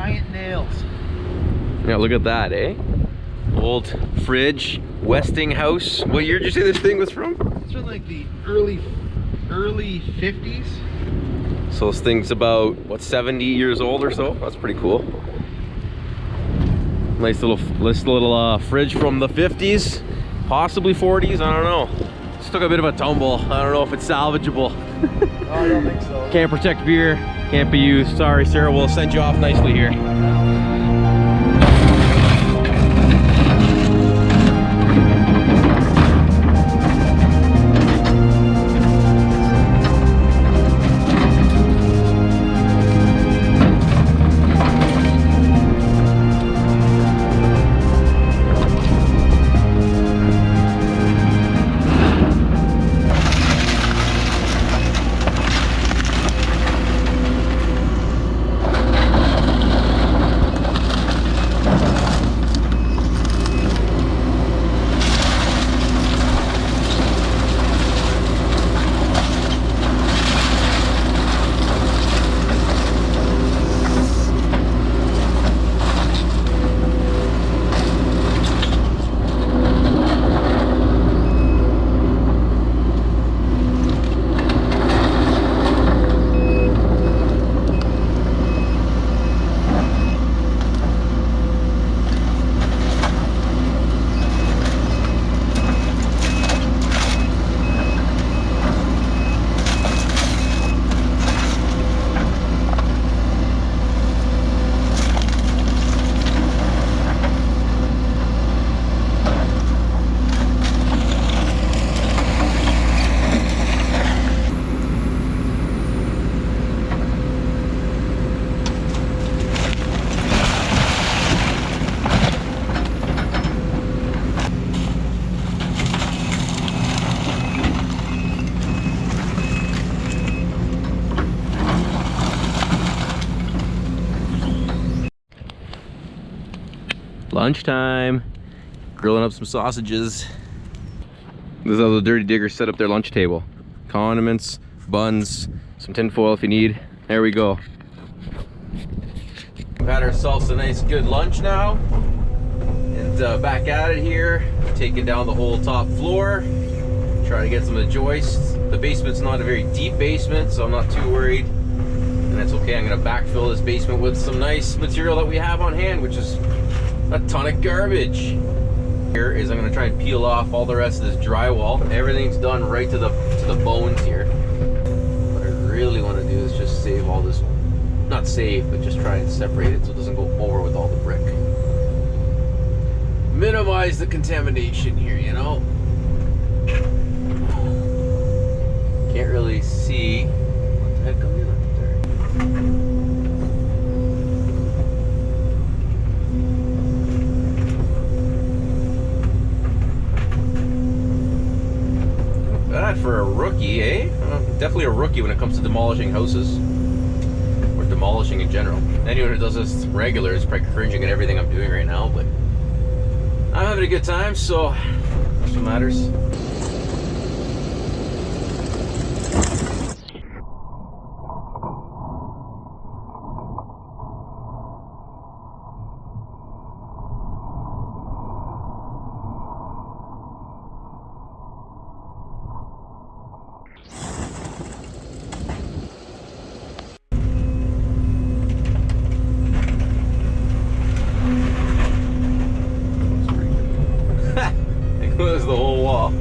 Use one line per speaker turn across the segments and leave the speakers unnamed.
giant nails.
Yeah, look at that, eh? Old fridge, Westinghouse. What year did you say this thing was from?
It's from like the early 50s.
So this thing's about, what, 70 years old or so? That's pretty cool. Nice little fridge from the 50s, possibly 40s, I don't know. Just took a bit of a tumble. I don't know if it's salvageable.
Oh, I don't think so.
Can't protect beer, can't be used. Sorry, Sarah, we'll send you off nicely here. Lunchtime, grilling up some sausages. This is how the Dirty Diggers set up their lunch table. Condiments, buns, some tin foil if you need. There we go. We've had ourselves a nice good lunch now. And back at it here, taking down the whole top floor. Try to get some of the joists. The basement's not a very deep basement, so I'm not too worried. And that's okay, I'm gonna backfill this basement with some nice material that we have on hand, which is a ton of garbage. Here is I'm gonna try and peel off all the rest of this drywall. Everything's done right to the bones here. What I really want to do is just save all this, not save, but just try and separate it so it doesn't go over with all the brick. Minimize the contamination here, you know. Can't really see what the heck I'm doing up there. For a rookie, eh? Definitely a rookie when it comes to demolishing houses or demolishing in general. Anyone who does this regular is probably cringing at everything I'm doing right now, but I'm having a good time, so that's what matters. The whole wall.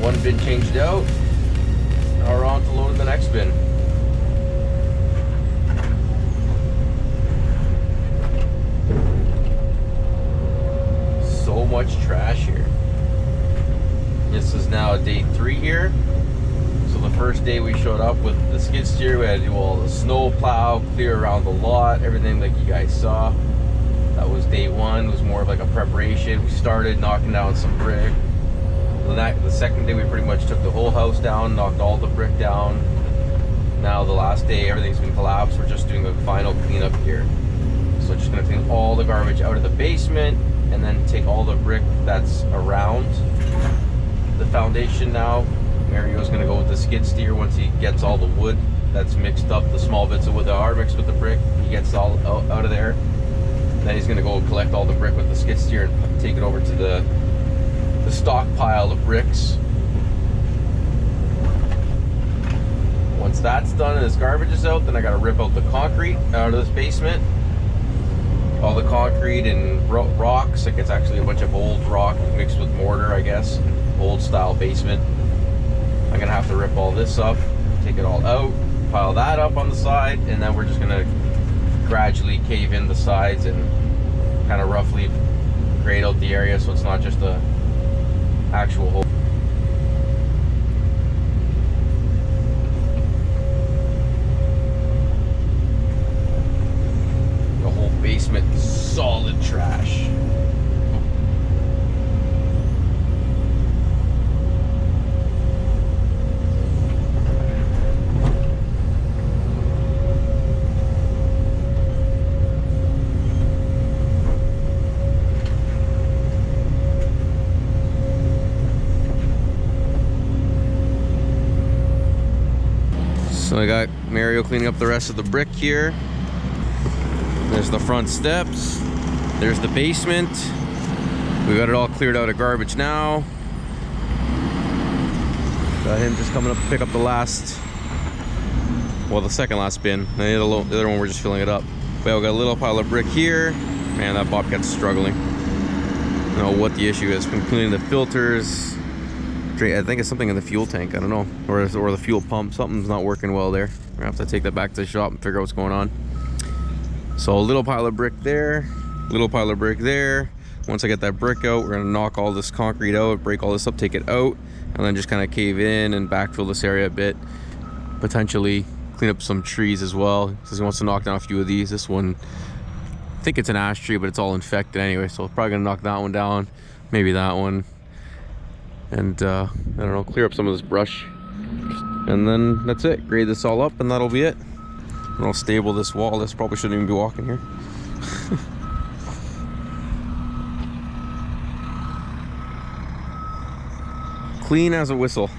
one bin changed out. Now we're on to loading the next bin. So much trash here. This is now day 3 here. So the first day we showed up with the skid steer, we had to do all the snow plow, clear around the lot, everything like you guys saw. That was day 1. It was more of like a preparation. We started knocking down some brick. The second day we pretty much took the whole house down, knocked all the brick down. Now the last day everything's been collapsed. We're just doing the final cleanup here. So just gonna clean all the garbage out of the basement and then take all the brick that's around the foundation now. Mario's gonna go with the skid steer once he gets all the wood that's mixed up, the small bits of wood that are mixed with the brick. He gets it all out of there. Then he's gonna go collect all the brick with the skid steer and take it over to the stockpile of bricks. Once that's done and his garbage is out, then I gotta rip out the concrete out of this basement. All the concrete and rocks, like it's actually a bunch of old rock mixed with mortar, I guess. Old style basement. I'm gonna have to rip all this up, take it all out, pile that up on the side, and then we're just gonna gradually cave in the sides and kind of roughly grade out the area so it's not just a actual hole. The whole basement is solid trash. So I got Mario cleaning up the rest of the brick here. There's the front steps. There's the basement. We got it all cleared out of garbage now. Got him just coming up to pick up the last, well, the second last bin. The other one we're just filling it up. Well, we got a little pile of brick here. Man, that bobcat's struggling. I don't know what the issue is. Been cleaning the filters. I think it's something in the fuel tank, I don't know, or the fuel pump. Something's not working well there. We're gonna have to take that back to the shop and figure out what's going on. So a little pile of brick there, little pile of brick there. Once I get that brick out, we're gonna knock all this concrete out, break all this up, take it out, and then just kind of cave in and backfill this area a bit. Potentially clean up some trees as well, because he wants to knock down a few of these. This one, I think it's an ash tree, but it's all infected anyway, so probably gonna knock that one down, maybe that one. And I don't know, clear up some of this brush, and then that's it. Grade this all up and that'll be it. And I'll stable this wall. This probably shouldn't even be walking here. Clean as a whistle.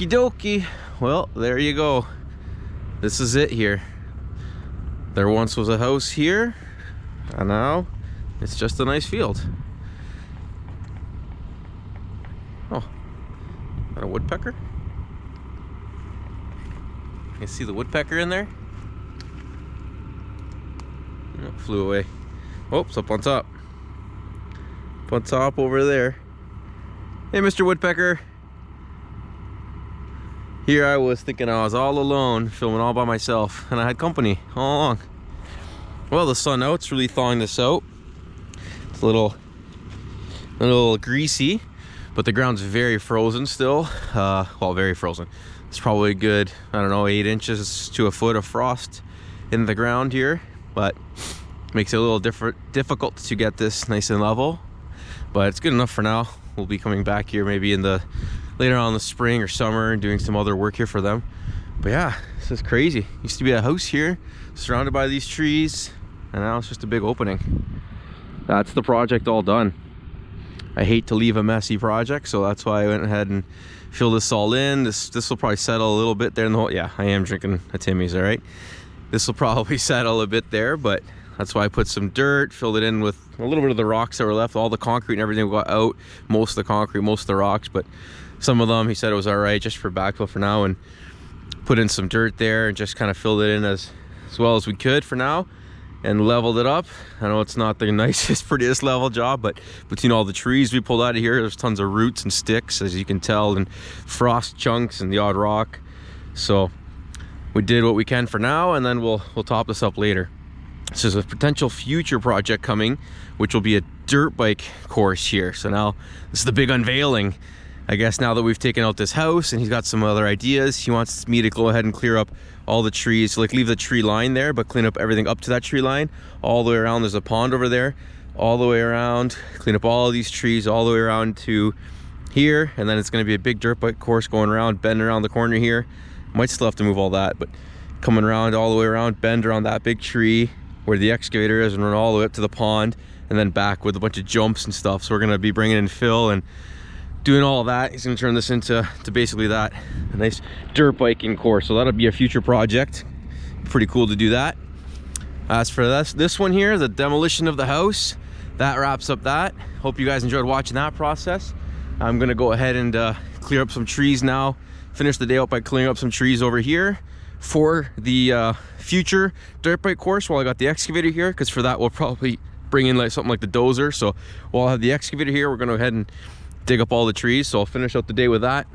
Okie dokie. Well, there you go. This is it here. There once was a house here, and now it's just a nice field. Oh, got a woodpecker? You see the woodpecker in there? Oh, flew away. Oh, it's up on top. Up on top over there. Hey, Mr. Woodpecker. Here I was thinking I was all alone, filming all by myself, and I had company all along. Well, the sun out, it's really thawing this out. It's a little greasy, but the ground's very frozen still. Well, very frozen. It's probably a good, I don't know, 8 inches to a foot of frost in the ground here, but makes it a little difficult to get this nice and level, but it's good enough for now. We'll be coming back here maybe in the later on in the spring or summer and doing some other work here for them. But yeah, this is crazy. Used to be a house here surrounded by these trees, and now it's just a big opening. That's the project all done. I hate to leave a messy project, so that's why I went ahead and filled this all in. This will probably settle a little bit there in the whole, yeah, I am drinking a Timmy's, all right. This will probably settle a bit there, but that's why I put some dirt, filled it in with a little bit of the rocks that were left. All the concrete and everything got out, most of the concrete, most of the rocks, but some of them he said it was all right just for backfill for now, and put in some dirt there and just kind of filled it in as well as we could for now and leveled it up. I know it's not the nicest, prettiest level job, but between all the trees we pulled out of here, there's tons of roots and sticks, as you can tell, and frost chunks and the odd rock. So we did what we can for now, and then we'll top this up later. So there's a potential future project coming, which will be a dirt bike course here. So now this is the big unveiling. I guess now that we've taken out this house and he's got some other ideas, he wants me to go ahead and clear up all the trees, like leave the tree line there, but clean up everything up to that tree line all the way around. There's a pond over there, all the way around, clean up all of these trees all the way around to here, and then it's going to be a big dirt bike course going around, bending around the corner here. Might still have to move all that, but coming around all the way around, bend around that big tree where the excavator is, and run all the way up to the pond, and then back with a bunch of jumps and stuff. So we're going to be bringing in fill and doing all of that. He's going to turn this into basically that, a nice dirt biking course. So that'll be a future project. Pretty cool to do that. As for this one here, the demolition of the house, that wraps up that. Hope you guys enjoyed watching that process. I'm going to go ahead and clear up some trees now. Finish the day out by clearing up some trees over here for the future dirt bike course while I got the excavator here, because for that we'll probably bring in like something like the dozer. So while I have the excavator here, we're going to go ahead and dig up all the trees. So I'll finish out the day with that.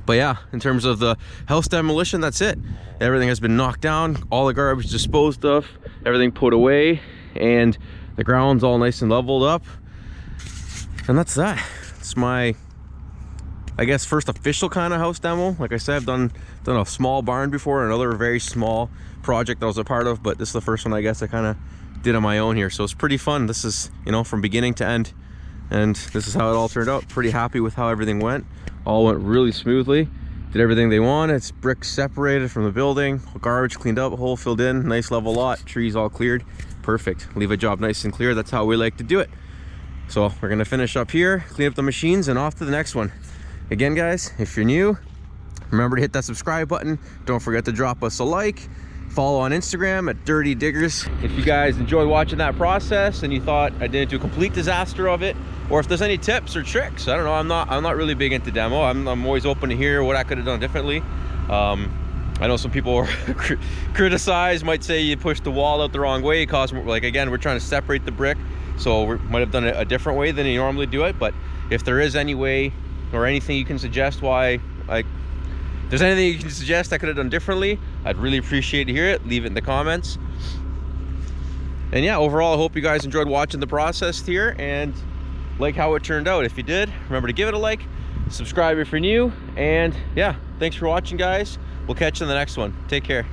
But yeah, in terms of the house demolition, that's it. Everything has been knocked down, all the garbage disposed of, everything put away, and the ground's all nice and leveled up. And that's that. It's my, I guess, first official kind of house demo. Like I said, I've done a small barn before, another very small project I was a part of, but this is the first one I guess I kind of did on my own here. So it's pretty fun. This is, you know, from beginning to end, and this is how it all turned out. Pretty happy with how everything went. All went really smoothly. Did everything they wanted. It's bricks separated from the building, garbage cleaned up, hole filled in, nice level lot, trees all cleared. Perfect. Leave a job nice and clear. That's how we like to do it. So we're gonna finish up here, clean up the machines, and off to the next one. Again, guys, if you're new, remember to hit that subscribe button. Don't forget to drop us a like. Follow on Instagram at Dirty Diggers. If you guys enjoyed watching that process and you thought I didn't do a complete disaster of it, or if there's any tips or tricks, I don't know. I'm not really big into demo. I'm always open to hear what I could have done differently. I know some people criticize, might say you pushed the wall out the wrong way, cause, like, again, we're trying to separate the brick, so we might have done it a different way than you normally do it. But if there is any way or anything you can suggest why, like, there's anything you can suggest I could have done differently, I'd really appreciate to hear it. Leave it in the comments. And yeah, overall, I hope you guys enjoyed watching the process here and like how it turned out. If you did, remember to give it a like, subscribe if you're new, and yeah, thanks for watching, guys. We'll catch you in the next one. Take care.